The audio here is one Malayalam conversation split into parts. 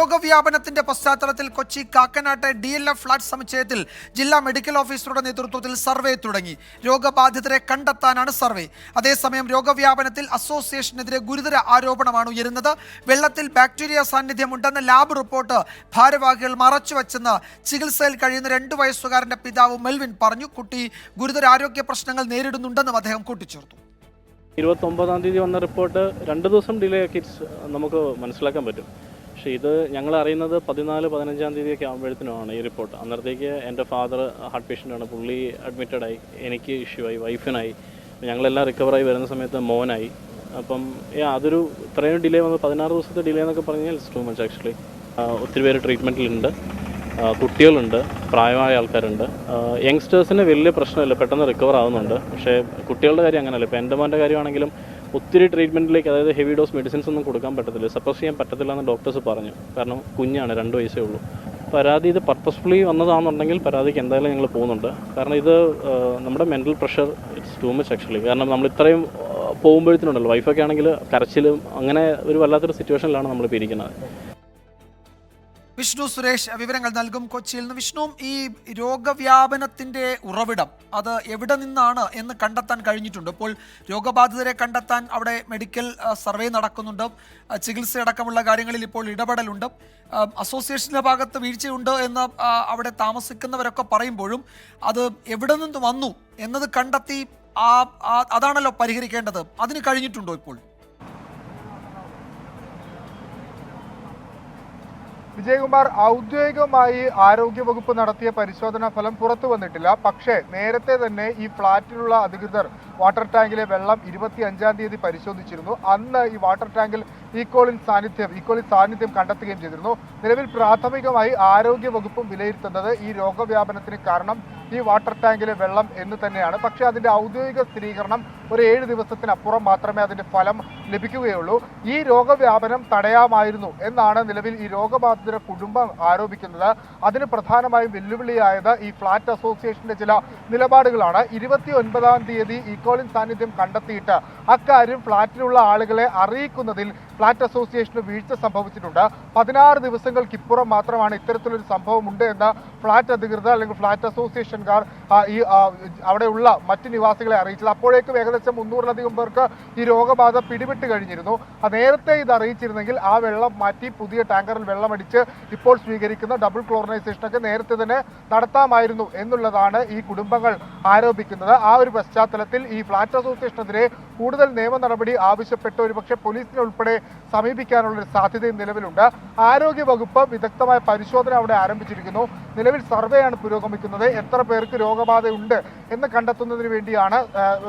രോഗവ്യാപനത്തിന്റെ പശ്ചാത്തലത്തിൽ കൊച്ചി കാക്കനാട്ടെ DLF ഫ്ളാറ്റ് സമുച്ചയത്തിൽ ജില്ലാ മെഡിക്കൽ ഓഫീസറുടെ നേതൃത്വത്തിൽ സർവേ തുടങ്ങി. രോഗബാധിതരെ കണ്ടെത്താനാണ് സർവേ. അതേസമയം രോഗവ്യാപനത്തിൽ അസോസിയേഷനെതിരെ ഗുരുതര ആരോപണമാണ് ഉയരുന്നത്. വെള്ളത്തിൽ ബാക്ടീരിയ സാന്നിധ്യമുണ്ടെന്ന ലാബ് റിപ്പോർട്ട് ഭാരവാഹികൾ മറച്ചുവെച്ചെന്ന് ചികിത്സയിൽ കഴിയുന്ന 2 വയസ്സുകാരന്റെ പിതാവ് മെൽവിൻ പറഞ്ഞു. കുട്ടി ഗുരുതര ആരോഗ്യ പ്രശ്നങ്ങൾ നേരിടുന്നുണ്ടെന്നും അദ്ദേഹം കൂട്ടിച്ചേർത്തു. 29-ാം തീയതി വന്ന റിപ്പോർട്ട് 2 ദിവസം ഡിലേ ആക്കി നമുക്ക് മനസ്സിലാക്കാൻ പറ്റും. പക്ഷേ ഇത് ഞങ്ങൾ അറിയുന്നത് 14-15-ാം തീയതിയൊക്കെ ആകുമ്പോഴത്തേനുമാണ് ഈ റിപ്പോർട്ട്. അന്നേരത്തേക്ക് എൻ്റെ ഫാദർ ഹാർട്ട് പേഷ്യൻ്റാണ്, പുള്ളി അഡ്മിറ്റഡായി, എനിക്ക് ഇഷ്യൂ ആയി, വൈഫിനായി, ഞങ്ങളെല്ലാം റിക്കവറായി വരുന്ന സമയത്ത് മോനായി. അപ്പം അതൊരു ഇത്രയും ഡിലേ വന്നത് 16 ദിവസത്തെ ഡിലേ എന്നൊക്കെ പറഞ്ഞാൽ ഇറ്റ്സ് ടു മച്ച് ആക്ച്വലി. ഒത്തിരി പേര് ട്രീറ്റ്മെൻറ്റിലുണ്ട്, കുട്ടികളുണ്ട്, പ്രായമായ ആൾക്കാരുണ്ട്. യങ്സ്റ്റേഴ്സിന് വലിയ പ്രശ്നമില്ല, പെട്ടെന്ന് റിക്കവർ ആവുന്നുണ്ട്. പക്ഷേ കുട്ടികളുടെ കാര്യം അങ്ങനെയല്ല. ഇപ്പോൾ എൻ്റെ മോൻ്റെ കാര്യമാണെങ്കിലും ഒത്തിരി ട്രീറ്റ്മെൻറ്റിലേക്ക്, അതായത് ഹെവി ഡോസ് മെഡിസിൻസ് ഒന്നും കൊടുക്കാൻ പറ്റത്തില്ല, സപ്പോസ് ചെയ്യാൻ പറ്റത്തില്ല എന്ന് ഡോക്ടേഴ്സ് പറഞ്ഞു. കാരണം കുഞ്ഞാണ്, 2 വയസ്സേ ഉള്ളൂ. പരാതി ഇത് പർപ്പസ്ഫുള്ളി വന്നതാണെന്നുണ്ടെങ്കിൽ പരാതിക്ക് എന്തായാലും ഞങ്ങൾ പോകുന്നുണ്ട്. കാരണം ഇത് നമ്മുടെ mental pressure it's too much actually. കാരണം നമ്മൾ ഇത്രയും പോകുമ്പോഴത്തേനുണ്ടല്ലോ, വൈഫൊക്കെ ആണെങ്കിൽ കരച്ചിലും അങ്ങനെ ഒരു വല്ലാത്തൊരു സിറ്റുവേഷനിലാണ് നമ്മളിപ്പോൾ ഇരിക്കുന്നത്. വിഷ്ണു സുരേഷ് വിവരങ്ങൾ നൽകും കൊച്ചിയിൽ നിന്ന്. വിഷ്ണു, ഈ രോഗവ്യാപനത്തിന്റെ ഉറവിടം അത് എവിടെ നിന്നാണ് എന്ന് കണ്ടെത്താൻ കഴിഞ്ഞിട്ടുണ്ട്? ഇപ്പോൾ രോഗബാധിതരെ കണ്ടെത്താൻ അവിടെ മെഡിക്കൽ സർവേ നടക്കുന്നുണ്ട്, ചികിത്സയടക്കമുള്ള കാര്യങ്ങളിൽ ഇപ്പോൾ ഇടപെടലുണ്ട്. അസോസിയേഷൻ്റെ ഭാഗത്ത് വീഴ്ചയുണ്ട് എന്ന് അവിടെ താമസിക്കുന്നവരൊക്കെ പറയുമ്പോഴും അത് എവിടെ നിന്ന് വന്നു എന്നത് കണ്ടെത്തി അതാണല്ലോ പരിഹരിക്കേണ്ടത്. അതിന് കഴിഞ്ഞിട്ടുണ്ടോ ഇപ്പോൾ? വിജയകുമാർ, ഔദ്യോഗികമായി ആരോഗ്യവകുപ്പ് നടത്തിയ പരിശോധനാ ഫലം പുറത്തു വന്നിട്ടില്ല. പക്ഷേ നേരത്തെ തന്നെ ഈ ഫ്ളാറ്റിലുള്ള അധികൃതർ വാട്ടർ ടാങ്കിലെ വെള്ളം 25-ാം തീയതി പരിശോധിച്ചിരുന്നു. അന്ന് ഈ വാട്ടർ ടാങ്കിൽ ഈക്കോളി സാന്നിധ്യം കണ്ടെത്തുകയും ചെയ്തിരുന്നു. നിലവിൽ പ്രാഥമികമായി ആരോഗ്യവകുപ്പും വിലയിരുത്തുന്നത് ഈ രോഗവ്യാപനത്തിന് കാരണം ഈ വാട്ടർ ടാങ്കിലെ വെള്ളം എന്ന് തന്നെയാണ്. പക്ഷേ അതിൻ്റെ ഔദ്യോഗിക സ്ഥിരീകരണം ഒരു 7 ദിവസത്തിനപ്പുറം മാത്രമേ അതിൻ്റെ ഫലം ലഭിക്കുകയുള്ളൂ. ഈ രോഗവ്യാപനം തടയാമായിരുന്നു എന്നാണ് നിലവിൽ ഈ രോഗബാധിതരുടെ കുടുംബം ആരോപിക്കുന്നത്. അതിന് പ്രധാനമായും വെല്ലുവിളിയായത് ഈ ഫ്ളാറ്റ് അസോസിയേഷന്റെ ചില നിലപാടുകളാണ്. 29-ാം തീയതി ഈക്കോളി സാന്നിധ്യം കണ്ടെത്തിയിട്ട് അക്കാര്യം ഫ്ളാറ്റിലുള്ള ആളുകളെ അറിയിക്കുന്നതിൽ ഫ്ളാറ്റ് അസോസിയേഷന് വീഴ്ച സംഭവിച്ചിട്ടുണ്ട്. 16 ദിവസങ്ങൾക്കിപ്പുറം മാത്രമാണ് ഇത്തരത്തിലൊരു സംഭവം ഉണ്ട് എന്ന് ഫ്ളാറ്റ് അധികൃതർ അല്ലെങ്കിൽ ഫ്ളാറ്റ് അസോസിയേഷൻകാർ അവിടെയുള്ള മറ്റ് നിവാസികളെ അറിയിച്ചത്. അപ്പോഴേക്കും ഏകദേശം 300-ലധികം പേർക്ക് ഈ രോഗബാധ പിടിപെട്ട് കഴിഞ്ഞിരുന്നു. നേരത്തെ ഇത് അറിയിച്ചിരുന്നെങ്കിൽ ആ വെള്ളം മാറ്റി പുതിയ ടാങ്കറിൽ വെള്ളമടിച്ച് ഇപ്പോൾ സ്വീകരിക്കുന്ന ഡബിൾ ക്ലോറിനൈസേഷനൊക്കെ നേരത്തെ തന്നെ നടത്താമായിരുന്നു എന്നുള്ളതാണ് ഈ കുടുംബങ്ങൾ ആരോപിക്കുന്നത്. ആ ഒരു പശ്ചാത്തലത്തിൽ ഈ ഫ്ളാറ്റ് അസോസിയേഷനെതിരെ കൂടുതൽ നിയമ നടപടി ആവശ്യപ്പെട്ട് ഒരുപക്ഷെ പോലീസിനെ ഉൾപ്പെടെ സമീപിക്കാനുള്ള ഒരു സാധ്യതയും നിലവിലുണ്ട്. ആരോഗ്യ വകുപ്പ് വിദഗ്ധമായ പരിശോധന അവിടെ ആരംഭിച്ചിരിക്കുന്നു. നിലവിൽ സർവേയാണ് പുരോഗമിക്കുന്നത്. എത്ര പേർക്ക് രോഗബാധയുണ്ട് എന്ന് കണ്ടെത്തുന്നതിന് വേണ്ടിയാണ്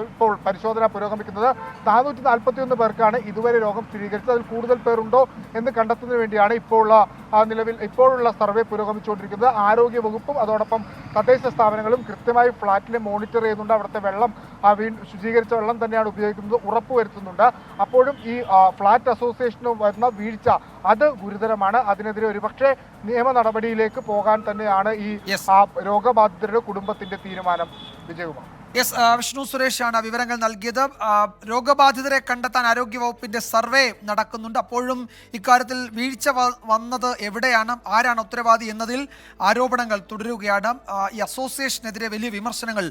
ഇപ്പോൾ പരിശോധന പുരോഗമിക്കുന്നത്. 441 പേർക്കാണ് ഇതുവരെ രോഗം സ്ഥിരീകരിച്ചത്. അതിൽ കൂടുതൽ പേരുണ്ടോ എന്ന് കണ്ടെത്തുന്നതിന് വേണ്ടിയാണ് ഇപ്പോഴുള്ള സർവേ പുരോഗമിച്ചുകൊണ്ടിരിക്കുന്നത്. ആരോഗ്യ വകുപ്പും അതോടൊപ്പം തദ്ദേശ സ്ഥാപനങ്ങളും കൃത്യമായി ഫ്ളാറ്റിനെ മോണിറ്റർ ചെയ്യുന്നുണ്ട്. അവിടുത്തെ വെള്ളം ശുചീകരിച്ച വെള്ളം തന്നെയാണ് ഉപയോഗിക്കുന്നത് ഉറപ്പുവരുത്തുന്നുണ്ട്. അപ്പോഴും ഈ ഫ്ളാറ്റ് അസോസിയേഷന് വരുന്ന വീഴ്ച അത് ഗുരുതരമാണ്. അതിനെതിരെ ഒരുപക്ഷെ നിയമ നടപടിയിലേക്ക് പോകാൻ തന്നെയാണ് ഈ രോഗബാധിതരുടെ കുടുംബത്തിന്റെ തീരുമാനം. വിജയകുമാർ. വിഷ്ണു സുരേഷാണ് വിവരങ്ങൾ നൽകിയത്. രോഗബാധിതരെ കണ്ടെത്താൻ ആരോഗ്യവകുപ്പിന്റെ സർവേ നടക്കുന്നുണ്ട്. അപ്പോഴും ഇക്കാര്യത്തിൽ വീഴ്ച വന്നത് എവിടെയാണ്, ആരാണ് ഉത്തരവാദി എന്നതിൽ ആരോപണങ്ങൾ തുടരുകയാണ്. ഈ അസോസിയേഷനെതിരെ വലിയ വിമർശനങ്ങൾ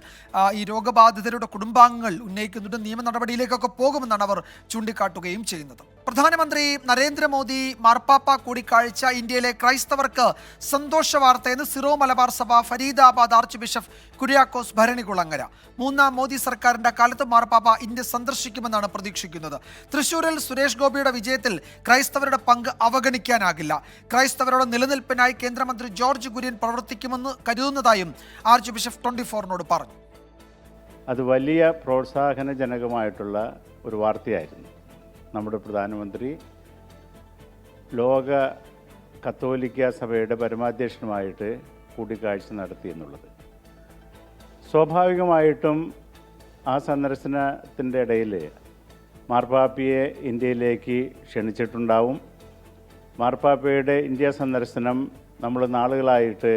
ഈ രോഗബാധിതരുടെ കുടുംബാംഗങ്ങൾ ഉന്നയിക്കുന്നുണ്ട്. നിയമ നടപടിയിലേക്കൊക്കെ പോകുമെന്നാണ് അവർ ചൂണ്ടിക്കാട്ടുകയും ചെയ്യുന്നത്. പ്രധാനമന്ത്രി നരേന്ദ്രമോദി മാർപ്പാപ്പ കൂടിക്കാഴ്ച ഇന്ത്യയിലെ ക്രൈസ്തവർക്ക് സന്തോഷ വാർത്തയെന്ന് സിറോ മലബാർ സഭ ഫരീദാബാദ് ആർച്ച് ബിഷപ്പ് കുര്യാക്കോസ് ഭരണികുളങ്ങര. 3-ാം മോദി സർക്കാരിന്റെ കാലത്ത് മാർപ്പാപ്പ ഇന്ത്യ സന്ദർശിക്കുമെന്നാണ് പ്രതീക്ഷിക്കുന്നത്. തൃശൂരിൽ സുരേഷ് ഗോപിയുടെ വിജയത്തിൽ ക്രൈസ്തവരുടെ പങ്ക് അവഗണിക്കാനാകില്ല. ക്രൈസ്തവരുടെ നിലനിൽപ്പിനായി കേന്ദ്രമന്ത്രി ജോർജ് കുര്യൻ പ്രവർത്തിക്കുമെന്ന് കരുതുന്നതായും ആർച്ച് ബിഷപ്പ് 24 പറഞ്ഞു. അത് വലിയ പ്രോത്സാഹനജനകമായിട്ടുള്ള ഒരു വാർത്തയായിരുന്നു. നമ്മുടെ പ്രധാനമന്ത്രി ലോക കത്തോലിക്ക സഭയുടെ പരമാധ്യക്ഷനുമായിട്ട് കൂടിക്കാഴ്ച നടത്തി എന്നുള്ളത്. സ്വാഭാവികമായിട്ടും ആ സന്ദർശനത്തിൻ്റെ ഇടയിൽ മാർപ്പാപ്പയെ ഇന്ത്യയിലേക്ക് ക്ഷണിച്ചിട്ടുണ്ടാവും. മാർപ്പാപ്പയുടെ ഇന്ത്യ സന്ദർശനം നമ്മൾ നാളുകളായിട്ട്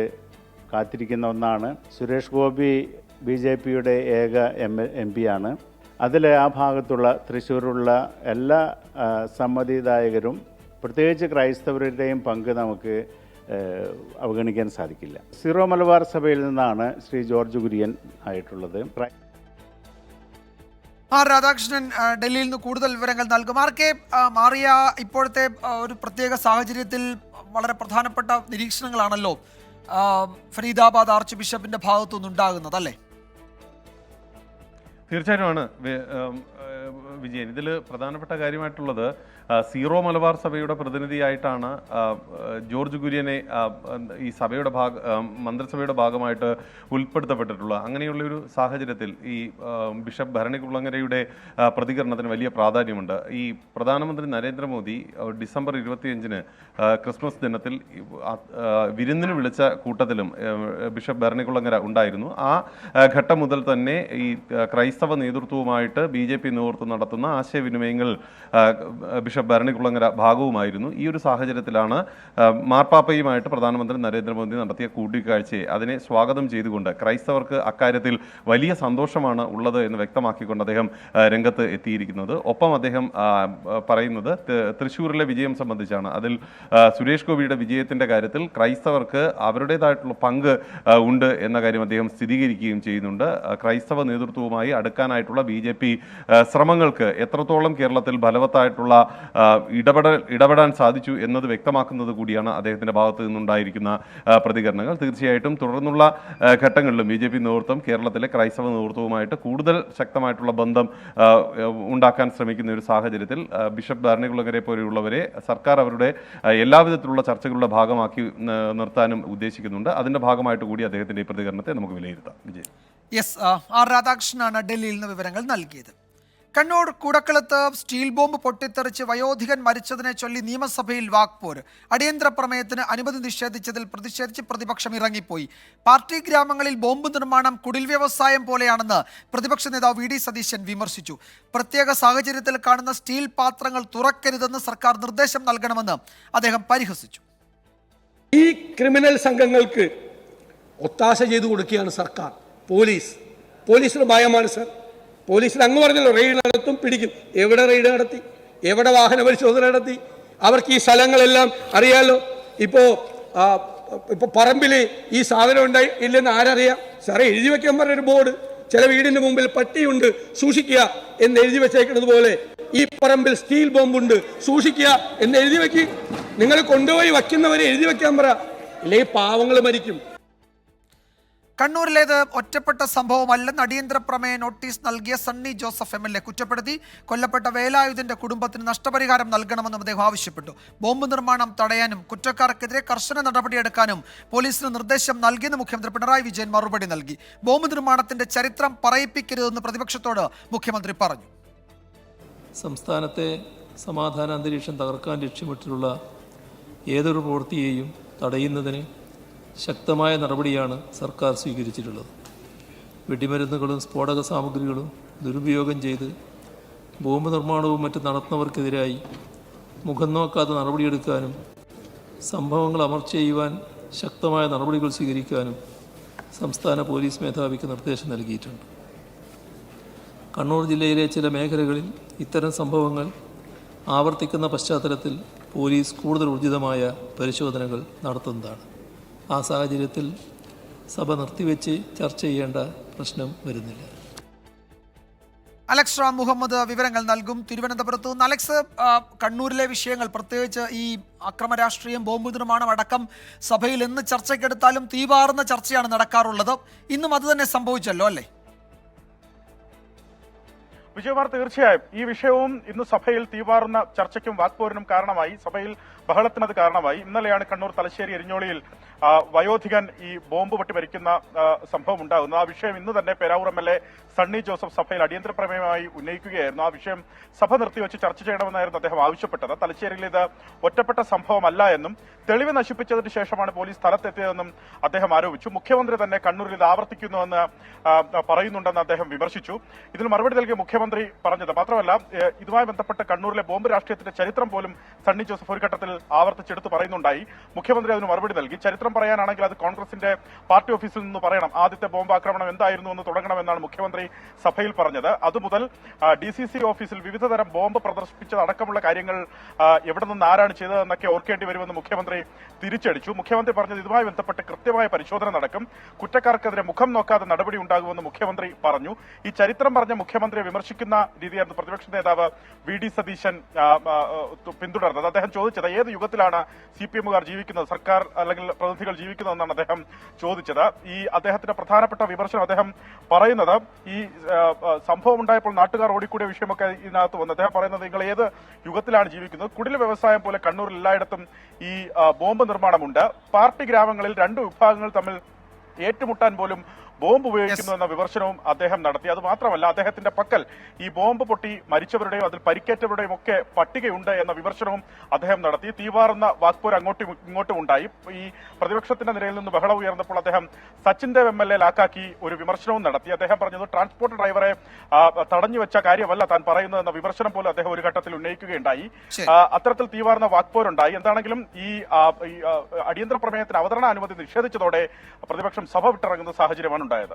കാത്തിരിക്കുന്ന ഒന്നാണ്. സുരേഷ് ഗോപി BJPയുടെ ഏക MP ആണ്. അതിൽ ആ ഭാഗത്തുള്ള തൃശ്ശൂരുള്ള എല്ലാ സമ്മതിദായകരും പ്രത്യേകിച്ച് ക്രൈസ്തവരുടെയും പങ്ക് നമുക്ക് അവഗണിക്കാൻ സാധിക്കില്ല. സീറോ മലബാർ സഭയിൽ നിന്നാണ് ശ്രീ ജോർജ് കുര്യൻ ആയിട്ടുള്ളത്. രാധാകൃഷ്ണൻ ഡൽഹിയിൽ നിന്ന് കൂടുതൽ വിവരങ്ങൾ നൽകും. മാറിയ ഇപ്പോഴത്തെ ഒരു പ്രത്യേക സാഹചര്യത്തിൽ വളരെ പ്രധാനപ്പെട്ട നിരീക്ഷണങ്ങളാണല്ലോ ഫരീദാബാദ് ആർച്ച് ബിഷപ്പിന്റെ ഭാഗത്തു നിന്നുണ്ടാകുന്നത്, അല്ലേ? തീർച്ചയായിട്ടുമാണ് വിജയൻ. ഇതിൽ പ്രധാനപ്പെട്ട കാര്യമായിട്ടുള്ളത് സീറോ മലബാർ സഭയുടെ പ്രതിനിധിയായിട്ടാണ് ജോർജ് കുര്യനെ ഈ സഭയുടെ മന്ത്രിസഭയുടെ ഭാഗമായിട്ട് ഉൾപ്പെടുത്തപ്പെട്ടിട്ടുള്ളത്. അങ്ങനെയുള്ളൊരു സാഹചര്യത്തിൽ ഈ ബിഷപ്പ് ഭരണികുളങ്ങരയുടെ പ്രതികരണത്തിന് വലിയ പ്രാധാന്യമുണ്ട്. ഈ പ്രധാനമന്ത്രി നരേന്ദ്രമോദി ഡിസംബർ 25-ന് ക്രിസ്മസ് ദിനത്തിൽ വിരുന്നിന് വിളിച്ച കൂട്ടത്തിലും ബിഷപ്പ് ഭരണികുളങ്ങര ഉണ്ടായിരുന്നു. ആ ഘട്ടം മുതൽ തന്നെ ഈ ക്രൈസ്തവ നേതൃത്വവുമായിട്ട് BJP നേതൃത്വം നടത്തുന്ന ആശയവിനിമയങ്ങൾ ബിഷപ്പ് ഭരണികുളങ്ങര ഭാഗവുമായിരുന്നു. ഈ ഒരു സാഹചര്യത്തിലാണ് മാർപ്പാപ്പയുമായിട്ട് പ്രധാനമന്ത്രി നരേന്ദ്രമോദി നടത്തിയ കൂടിക്കാഴ്ചയെ അതിനെ സ്വാഗതം ചെയ്തുകൊണ്ട് ക്രൈസ്തവർക്ക് അക്കാര്യത്തിൽ വലിയ സന്തോഷമാണ് ഉള്ളത് എന്ന് വ്യക്തമാക്കിക്കൊണ്ട് അദ്ദേഹം രംഗത്ത് എത്തിയിരിക്കുന്നത്. ഒപ്പം അദ്ദേഹം പറയുന്നത് തൃശ്ശൂരിലെ വിജയം സംബന്ധിച്ചാണ്. അതിൽ സുരേഷ് ഗോപിയുടെ വിജയത്തിൻ്റെ കാര്യത്തിൽ ക്രൈസ്തവർക്ക് അവരുടേതായിട്ടുള്ള പങ്ക് ഉണ്ട് എന്ന കാര്യം അദ്ദേഹം സ്ഥിരീകരിക്കുകയും ചെയ്യുന്നുണ്ട്. ക്രൈസ്തവ നേതൃത്വവുമായി അടുക്കാനായിട്ടുള്ള BJP ശ്രമങ്ങൾക്ക് എത്രത്തോളം കേരളത്തിൽ ഫലവത്തായിട്ടുള്ള ഇടപെടാൻ സാധിച്ചു എന്നത് വ്യക്തമാക്കുന്നത് കൂടിയാണ് അദ്ദേഹത്തിൻ്റെ ഭാഗത്ത് നിന്നുണ്ടായിരിക്കുന്ന പ്രതികരണങ്ങൾ. തീർച്ചയായിട്ടും തുടർന്നുള്ള ഘട്ടങ്ങളിലും BJP നേതൃത്വം കേരളത്തിലെ ക്രൈസ്തവ നേതൃത്വവുമായിട്ട് കൂടുതൽ ശക്തമായിട്ടുള്ള ബന്ധം ഉണ്ടാക്കാൻ ശ്രമിക്കുന്ന ഒരു സാഹചര്യത്തിൽ ബിഷപ്പ് ഭരണികുളങ്ങരെ പോലെയുള്ളവരെ സർക്കാർ അവരുടെ എല്ലാവിധത്തിലുള്ള ചർച്ചകളുടെ ഭാഗമാക്കി നിർത്താനും ഉദ്ദേശിക്കുന്നുണ്ട്. അതിൻ്റെ ഭാഗമായിട്ട് കൂടി അദ്ദേഹത്തിൻ്റെ ഈ പ്രതികരണത്തെ നമുക്ക് വിലയിരുത്താം. വിജയ്. രാധാകൃഷ്ണനാണ് ഡൽഹിയിൽ നിന്ന് വിവരങ്ങൾ നൽകിയത്. കണ്ണൂർ കൂടക്കുളത്ത് സ്റ്റീൽ ബോംബ് പൊട്ടിത്തെറിച്ച് വയോധികൻ മരിച്ചതിനെ ചൊല്ലി നിയമസഭയിൽ വാക്പോര്. അടിയന്തര പ്രമേയത്തിന് അനുമതി നിഷേധിച്ചതിൽ പ്രതിഷേധിച്ച് പ്രതിപക്ഷം ഇറങ്ങിപ്പോയി. പാർട്ടി ഗ്രാമങ്ങളിൽ ബോംബ് നിർമ്മാണം കുടിൽ വ്യവസായം പോലെയാണെന്ന് പ്രതിപക്ഷ നേതാവ് VD സതീശൻ വിമർശിച്ചു. പ്രത്യേക സാഹചര്യത്തിൽ കാണുന്ന സ്റ്റീൽ പാത്രങ്ങൾ തുറക്കരുതെന്ന് സർക്കാർ നിർദ്ദേശം നൽകണമെന്ന് അദ്ദേഹം പരിഹസിച്ചു. ഈ ക്രിമിനൽ സംഘങ്ങൾക്ക് ഒത്താശ ചെയ്തു കൊടുക്കുകയാണ് സർക്കാർ. പോലീസിന് ഭയമാണ് സർ. പോലീസിൽ അങ്ങ് പറഞ്ഞല്ലോ റെയ്ഡ് നടത്തും, പിടിക്കും. എവിടെ റെയ്ഡ് നടത്തി? എവിടെ വാഹന പരിശോധന നടത്തി? അവർക്ക് ഈ സ്ഥലങ്ങളെല്ലാം അറിയാലോ. ഇപ്പോൾ പറമ്പിൽ ഈ സാധനം ഉണ്ടായി ഇല്ലെന്ന് ആരറിയാം? സാറേ, എഴുതി വെക്കാൻ പറഞ്ഞൊരു ബോർഡ്, ചില വീടിന്റെ മുമ്പിൽ പട്ടിയുണ്ട് സൂക്ഷിക്കുക എന്ന് എഴുതി വെച്ചേക്കുന്നത് പോലെ ഈ പറമ്പിൽ സ്റ്റീൽ ബോംബുണ്ട് സൂക്ഷിക്കുക എന്ന് എഴുതി വെക്കി. നിങ്ങൾ കൊണ്ടുപോയി വയ്ക്കുന്നവരെ എഴുതി വെക്കാൻ പറ, ഇല്ലെങ്കിൽ പാവങ്ങൾ മരിക്കും. കണ്ണൂരിലേത് ഒറ്റപ്പെട്ട സംഭവമല്ലെന്ന് അടിയന്തര പ്രമേയ നോട്ടീസ് നൽകിയ സണ്ണി ജോസഫ് MLA കുറ്റപ്പെടുത്തി. കൊല്ലപ്പെട്ട വേലായുധന്റെ കുടുംബത്തിന് നഷ്ടപരിഹാരം നൽകണമെന്നും അദ്ദേഹം ആവശ്യപ്പെട്ടു. ബോംബ് നിർമ്മാണം തടയാനും കുറ്റക്കാർക്കെതിരെ കർശന നടപടിയെടുക്കാനും പോലീസിന് നിർദ്ദേശം നൽകിയെന്ന് മുഖ്യമന്ത്രി പിണറായി വിജയൻ മറുപടി നൽകി. ബോംബ് നിർമ്മാണത്തിന്റെ ചരിത്രം പറയിപ്പിക്കരുതെന്ന് പ്രതിപക്ഷത്തോട് മുഖ്യമന്ത്രി പറഞ്ഞു. സംസ്ഥാനത്തെ സമാധാന അന്തരീക്ഷം തകർക്കാൻ ലക്ഷ്യമിട്ടുള്ള ഏതൊരു പ്രവൃത്തിയെയും തടയുന്നതിന് ശക്തമായ നടപടിയാണ് സർക്കാർ സ്വീകരിച്ചിട്ടുള്ളത്. വെടിമരുന്നുകളും സ്ഫോടക സാമഗ്രികളും ദുരുപയോഗം ചെയ്ത് ബോംബ് നിർമ്മാണവും മറ്റും നടത്തുന്നവർക്കെതിരായി മുഖം നോക്കാതെ നടപടിയെടുക്കാനും സംഭവങ്ങൾ അമർച്ച ചെയ്യുവാൻ ശക്തമായ നടപടികൾ സ്വീകരിക്കാനും സംസ്ഥാന പോലീസ് മേധാവിക്ക് നിർദ്ദേശം നൽകിയിട്ടുണ്ട്. കണ്ണൂർ ജില്ലയിലെ ചില മേഖലകളിൽ ഇത്തരം സംഭവങ്ങൾ ആവർത്തിക്കുന്ന പശ്ചാത്തലത്തിൽ പോലീസ് കൂടുതൽ ഊർജിതമായ പരിശോധനകൾ നടത്തുന്നതാണ്. ആ സാഹചര്യത്തിൽ സഭ നിർത്തിവെച്ച് ചർച്ച ചെയ്യേണ്ട പ്രശ്നം വരുന്നില്ല. അലക്സ് റാം മുഹമ്മദ് വിവരങ്ങൾ നൽകും തിരുവനന്തപുരത്ത് നിന്ന്. അലക്സ്, കണ്ണൂരിലെ വിഷയങ്ങൾ, പ്രത്യേകിച്ച് ഈ അക്രമ രാഷ്ട്രീയം, ബോംബ് നിർമ്മാണം അടക്കം സഭയിൽ എന്ന് ചർച്ചയ്ക്കെടുത്താലും തീവാറുന്ന ചർച്ചയാണ് നടക്കാറുള്ളത്. ഇന്നും അത് തന്നെ സംഭവിച്ചല്ലോ, അല്ലേ? വിജയകുമാർ, തീർച്ചയായും ഈ വിഷയവും ഇന്ന് സഭയിൽ തീവാറുന്ന ചർച്ചയ്ക്കും വാക്പോരിനും കാരണമായി, സഭയിൽ ബഹളത്തിനത് കാരണമായി. ഇന്നലെയാണ് കണ്ണൂർ തലശ്ശേരി എരിഞ്ഞോളിയിൽ വയോധികൻ ഈ ബോംബ് പൊട്ടി മരിക്കുന്ന സംഭവം ഉണ്ടാകുന്നത്. ആ വിഷയം ഇന്ന് തന്നെ പേരാവൂർ MLA സണ്ണി ജോസഫ് സഭയിൽ അടിയന്തര പ്രമേയമായി ഉന്നയിക്കുകയായിരുന്നു. ആ വിഷയം സഭ നിർത്തിവെച്ച് ചർച്ച ചെയ്യണമെന്നായിരുന്നു അദ്ദേഹം ആവശ്യപ്പെട്ടത്. തലശ്ശേരിയിൽ ഇത് ഒറ്റപ്പെട്ട സംഭവമല്ല എന്നും തെളിവ് നശിപ്പിച്ചതിന് ശേഷമാണ് പോലീസ് സ്ഥലത്തെത്തിയതെന്നും അദ്ദേഹം ആരോപിച്ചു. മുഖ്യമന്ത്രി തന്നെ കണ്ണൂരിൽ ഇത് ആവർത്തിക്കുന്നുവെന്ന് പറയുന്നുണ്ടെന്ന് അദ്ദേഹം വിമർശിച്ചു. ഇതിന് മറുപടി നൽകിയ മുഖ്യമന്ത്രി പറഞ്ഞത് മാത്രമല്ല, ഇതുമായി ബന്ധപ്പെട്ട് കണ്ണൂരിലെ ബോംബ് രാഷ്ട്രീയത്തിന്റെ ചരിത്രം പോലും സണ്ണി ജോസഫ് ഒരു ഘട്ടത്തിൽ ആവർത്തിച്ചെടുത്ത് പറയുന്നുണ്ടായി. മുഖ്യമന്ത്രി അതിന് മറുപടി നൽകി. ചരിത്രം ചരിത്രം പറയാനാണെങ്കിൽ അത് കോൺഗ്രസിന്റെ പാർട്ടി ഓഫീസിൽ നിന്ന് പറയണം. ആദ്യത്തെ ബോംബ് ആക്രമണം എന്തായിരുന്നു എന്ന് തുടങ്ങണമെന്നാണ് മുഖ്യമന്ത്രി സഭയിൽ പറഞ്ഞത്. അതുമുതൽ DCC ഓഫീസിൽ വിവിധ തരം ബോംബ് പ്രദർശിപ്പിച്ചതടക്കമുള്ള കാര്യങ്ങൾ എവിടെ നിന്ന് ആരാണ് ചെയ്തതെന്നൊക്കെ ഓർക്കേണ്ടി വരുമെന്ന് മുഖ്യമന്ത്രി തിരിച്ചടിച്ചു. മുഖ്യമന്ത്രി പറഞ്ഞത് ഇതുമായി ബന്ധപ്പെട്ട് കൃത്യമായ പരിശോധന നടക്കും, കുറ്റക്കാർക്കെതിരെ മുഖം നോക്കാതെ നടപടി ഉണ്ടാകുമെന്ന് മുഖ്യമന്ത്രി പറഞ്ഞു. ഈ ചരിത്രം പറഞ്ഞ മുഖ്യമന്ത്രിയെ വിമർശിക്കുന്ന രീതിയായിരുന്നു പ്രതിപക്ഷ നേതാവ് VD സതീശൻ പിന്തുടർന്നത്. അദ്ദേഹം ചോദിച്ചത് ഏത് യുഗത്തിലാണ് CPM-കാർ ജീവിക്കുന്നത്, സർക്കാർ അല്ലെങ്കിൽ പ്രതിനിധികൾ ജീവിക്കുന്നതെന്നാണ് അദ്ദേഹം ചോദിച്ചത്. ഈ അദ്ദേഹത്തിന്റെ പ്രധാനപ്പെട്ട വിമർശനം അദ്ദേഹം പറയുന്നത് ഈ സംഭവം ഉണ്ടായപ്പോൾ നാട്ടുകാർ ഓടിക്കൂടിയ വിഷയമൊക്കെ ഇതിനകത്ത് വന്നു. അദ്ദേഹം പറയുന്നത് നിങ്ങൾ ഏത് യുഗത്തിലാണ് ജീവിക്കുന്നത്, കുടിൽ വ്യവസായം പോലെ കണ്ണൂരിൽ എല്ലായിടത്തും ഈ ബോംബ് നിർമ്മാണമുണ്ട്, പാർട്ടി ഗ്രാമങ്ങളിൽ രണ്ട് വിഭാഗങ്ങൾ തമ്മിൽ ഏറ്റുമുട്ടാൻ പോലും ബോംബ് ഉപയോഗിക്കുന്നു എന്ന വിമർശനവും അദ്ദേഹം നടത്തി. അത് മാത്രമല്ല, അദ്ദേഹത്തിന്റെ പക്കൽ ഈ ബോംബ് പൊട്ടി മരിച്ചവരുടെയും അതിൽ പരിക്കേറ്റവരുടെയും ഒക്കെ പട്ടികയുണ്ട് എന്ന വിമർശനവും അദ്ദേഹം നടത്തി. തീവാറുന്ന വാക്പോര് അങ്ങോട്ടും ഇങ്ങോട്ടും ഉണ്ടായി. ഈ പ്രതിപക്ഷത്തിന്റെ നിരയിൽ നിന്ന് ബഹളം ഉയർന്നപ്പോൾ അദ്ദേഹം സച്ചിൻ ദേവ് MLA ലാക്കാക്കി ഒരു വിമർശനവും നടത്തി. അദ്ദേഹം പറഞ്ഞത് ട്രാൻസ്പോർട്ട് ഡ്രൈവറെ തടഞ്ഞു വെച്ച കാര്യമല്ല താൻ പറയുന്നതെന്ന വിമർശനം പോലും അദ്ദേഹം ഒരു ഘട്ടത്തിൽ ഉന്നയിക്കുകയുണ്ടായി. അത്തരത്തിൽ തീവാറുന്ന വാക്പോരുണ്ടായി. എന്താണെങ്കിലും ഈ അടിയന്തര പ്രമേയത്തിന് അവതരണ അനുമതി നിഷേധിച്ചതോടെ പ്രതിപക്ഷം സഭ വിട്ടിറങ്ങുന്ന സാഹചര്യമാണ് ഉണ്ടായത്.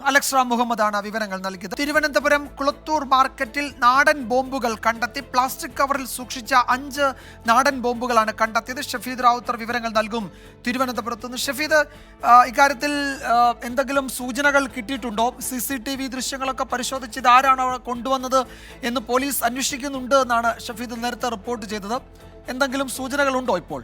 അലക്സ് റാം മുഹമ്മദാണ് വിവരങ്ങൾ നൽകിയത്. തിരുവനന്തപുരം കുളത്തൂർ മാർക്കറ്റിൽ നാടൻ ബോംബുകൾ കണ്ടെത്തി. പ്ലാസ്റ്റിക് കവറിൽ സൂക്ഷിച്ച 5 നാടൻ ബോംബുകളാണ് കണ്ടെത്തിയത്. ഷഫീദ് റാവുത്തർ വിവരങ്ങൾ നൽകും തിരുവനന്തപുരത്ത് നിന്ന്. ഷഫീദ്, ഇക്കാര്യത്തിൽ എന്തെങ്കിലും സൂചനകൾ കിട്ടിയിട്ടുണ്ടോ? CCTV ദൃശ്യങ്ങളൊക്കെ പരിശോധിച്ചത് ആരാണ് കൊണ്ടുവന്നത് എന്ന് പോലീസ് അന്വേഷിക്കുന്നുണ്ട് എന്നാണ് ഷഫീദ് നേരത്തെ റിപ്പോർട്ട് ചെയ്തത്. എന്തെങ്കിലും സൂചനകളുണ്ടോ ഇപ്പോൾ?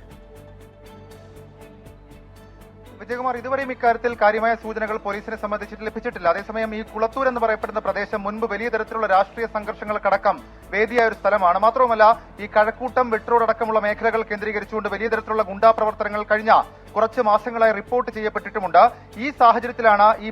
വിജയകുമാർ, ഇതുവരെയും ഇക്കാര്യത്തിൽ കാര്യമായ സൂചനകൾ പോലീസിനെ സംബന്ധിച്ചിട്ട് ലഭിച്ചിട്ടില്ല. അതേസമയം ഈ കുളത്തൂർ എന്ന് പറയപ്പെടുന്ന പ്രദേശം മുൻപ് വലിയ തരത്തിലുള്ള രാഷ്ട്രീയ സംഘർഷങ്ങൾക്കടക്കം വേദിയായ ഒരു സ്ഥലമാണ്. മാത്രവുമല്ല, ഈ കഴക്കൂട്ടം, വെട്രോഡ് അടക്കമുള്ള മേഖലകൾ കേന്ദ്രീകരിച്ചുകൊണ്ട് വലിയ തരത്തിലുള്ള ഗുണ്ടാ പ്രവർത്തനങ്ങൾ കഴിഞ്ഞ കുറച്ച് മാസങ്ങളായി റിപ്പോർട്ട് ചെയ്യപ്പെട്ടിട്ടുമുണ്ട്. ഈ സാഹചര്യത്തിലാണ് ഈ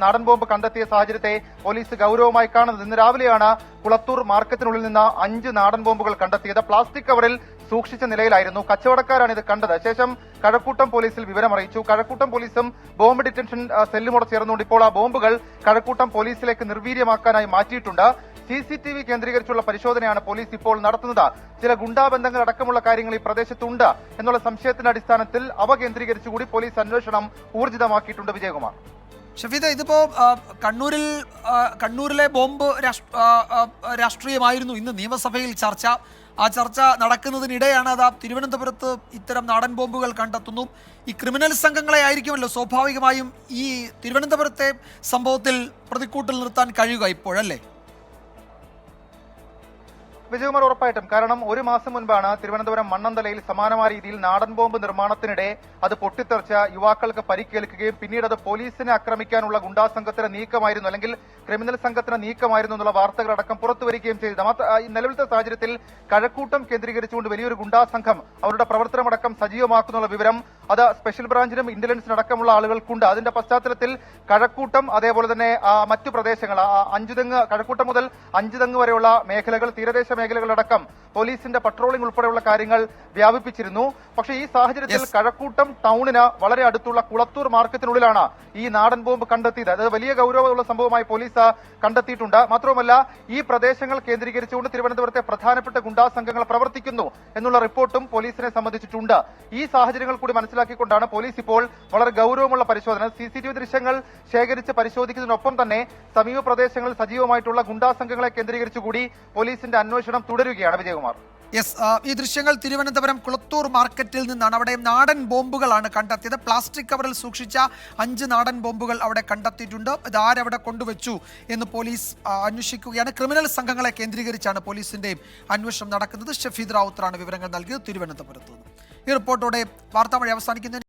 നാടൻ ബോംബ് കണ്ടെത്തിയ സാഹചര്യത്തെ പോലീസ് ഗൗരവമായി കാണുന്നത്. ഇന്ന് രാവിലെയാണ് കുളത്തൂർ മാർക്കറ്റിനുള്ളിൽ നിന്ന് 5 നാടൻ ബോംബുകൾ കണ്ടെത്തിയത്. പ്ലാസ്റ്റിക് കവറിൽ സൂക്ഷിച്ച നിലയിലായിരുന്നു. കച്ചവടക്കാരാണ് ഇത് കണ്ടത്. ശേഷം കഴക്കൂട്ടം പോലീസിൽ വിവരമറിയിച്ചു. കഴക്കൂട്ടം പോലീസും ബോംബ് ഡിറ്റൻഷൻ സെല്ലുമോടെ ചേർന്നുകൊണ്ട് ഇപ്പോൾ ആ ബോംബുകൾ കഴക്കൂട്ടം പോലീസിലേക്ക് നിർവീര്യമാക്കാനായി മാറ്റിയിട്ടുണ്ട്. CCTV കേന്ദ്രീകരിച്ചുള്ള പരിശോധനയാണ് പോലീസ് ഇപ്പോൾ നടത്തുന്നത്. ചില ഗുണ്ടാബന്ധങ്ങൾ അടക്കമുള്ള കാര്യങ്ങൾ ഈ പ്രദേശത്തുണ്ട് എന്നുള്ള സംശയത്തിന്റെ അടിസ്ഥാനത്തിൽ അവ കേന്ദ്രീകരിച്ചുകൂടി പോലീസ് അന്വേഷണം ഊർജിതമാക്കിയിട്ടുണ്ട്. വിജയകുമാർ, ഷഫീദ്, ഇതിപ്പോ കണ്ണൂരിലെ ബോംബ് രാഷ്ട്രീയമായിരുന്നു ഇന്ന് നിയമസഭയിൽ ചർച്ച. ആ ചർച്ച നടക്കുന്നതിനിടെയാണ് അതാ തിരുവനന്തപുരത്ത് ഇത്തരം നാടൻ ബോംബുകൾ കണ്ടെത്തുന്നു. ഈ ക്രിമിനൽ സംഘങ്ങളെ ആയിരിക്കുമല്ലോ സ്വാഭാവികമായും ഈ തിരുവനന്തപുരത്തെ സംഭവത്തിൽ പ്രതിക്കൂട്ടിൽ നിർത്താൻ കഴിയുക ഇപ്പോഴല്ലേ? വിജയകുമാർ, ഉറപ്പായിട്ടും. കാരണം ഒരു മാസം മുൻപാണ് തിരുവനന്തപുരം മണ്ണന്തലയിൽ സമാനമായ രീതിയിൽ നാടൻ ബോംബ് നിർമ്മാണത്തിനിടെ അത് പൊട്ടിത്തെറിച്ച യുവാക്കൾക്ക് പരിക്കേൽക്കുകയും പിന്നീട് അത് പോലീസിനെ ആക്രമിക്കാനുള്ള ഗുണ്ടാ സംഘത്തിന്റെ നീക്കമായിരുന്നു, അല്ലെങ്കിൽ ക്രിമിനൽ സംഘത്തിന്റെ നീക്കമായിരുന്നു എന്നുള്ള വാർത്തകളടക്കം പുറത്തുവരികയും ചെയ്തത്. നിലവിലത്തെ സാഹചര്യത്തിൽ കഴക്കൂട്ടം കേന്ദ്രീകരിച്ചുകൊണ്ട് വലിയൊരു ഗുണ്ടാ സംഘം അവരുടെ പ്രവർത്തനമടക്കം സജീവമാക്കുന്നുള്ള വിവരം അത് സ്പെഷ്യൽ ബ്രാഞ്ചിനും ഇന്റലിജൻസിനും അടക്കമുള്ള ആളുകൾക്കുണ്ട്. അതിന്റെ പശ്ചാത്തലത്തിൽ കഴക്കൂട്ടം, അതേപോലെ തന്നെ മറ്റു പ്രദേശങ്ങൾ, കഴക്കൂട്ടം മുതൽ അഞ്ചുതെങ്ങ് വരെയുള്ള മേഖലകൾ, തീരദേശ മേഖലകളടക്കം പോലീസിന്റെ പട്രോളിംഗ് ഉൾപ്പെടെയുള്ള കാര്യങ്ങൾ വ്യാപിപ്പിച്ചിരുന്നു. പക്ഷേ ഈ സാഹചര്യത്തിൽ കഴക്കൂട്ടം ടൗണിന് വളരെ അടുത്തുള്ള കുളത്തൂർ മാർക്കറ്റിനുള്ളിലാണ് ഈ നാടൻ ബോംബ് കണ്ടെത്തിയത്. അത് വലിയ ഗൗരവമുള്ള സംഭവമായി പോലീസ് കണ്ടെത്തിയിട്ടുണ്ട്. മാത്രമല്ല, ഈ പ്രദേശങ്ങൾ കേന്ദ്രീകരിച്ചുകൊണ്ട് തിരുവനന്തപുരത്തെ പ്രധാനപ്പെട്ട ഗുണ്ടാ സംഘങ്ങൾ പ്രവർത്തിക്കുന്നു എന്നുള്ള റിപ്പോർട്ടും പോലീസിനെ സംബന്ധിച്ചിട്ടുണ്ട്. ഈ സാഹചര്യങ്ങൾ കൂടി മനസ്സിലാക്കിക്കൊണ്ടാണ് പോലീസ് ഇപ്പോൾ വളരെ ഗൗരവമുള്ള പരിശോധന, CCTV ദൃശ്യങ്ങൾ ശേഖരിച്ച് പരിശോധിക്കുന്നതിനൊപ്പം തന്നെ സമീപ പ്രദേശങ്ങളിൽ സജീവമായിട്ടുള്ള ഗുണ്ടാ സംഘങ്ങളെ കേന്ദ്രീകരിച്ചുകൂടി പോലീസിന്റെ അന്വേഷണം തുടരുകയാണ്. വിജയകുമാർ, ഈ ദൃശ്യങ്ങൾ തിരുവനന്തപുരം കുളത്തൂർ മാർക്കറ്റിൽ നിന്നാണ്. അവിടെ നാടൻ ബോംബുകളാണ് കണ്ടെത്തിയത്. പ്ലാസ്റ്റിക് കവറിൽ സൂക്ഷിച്ച 5 നാടൻ ബോംബുകൾ അവിടെ കണ്ടെത്തിയിട്ടുണ്ട്. ഇത് ആരവിടെ കൊണ്ടുവച്ചു എന്ന് പോലീസ് അന്വേഷിക്കുകയാണ്. ക്രിമിനൽ സംഘങ്ങളെ കേന്ദ്രീകരിച്ചാണ് പോലീസിന്റെയും അന്വേഷണം നടക്കുന്നത്. ഷഫീദ് റാവുത്തറാണ് വിവരങ്ങൾ നൽകിയത് തിരുവനന്തപുരത്ത് നിന്ന്. ഈ റിപ്പോർട്ടോടെ വാർത്താമഴ അവസാനിക്കുന്നു.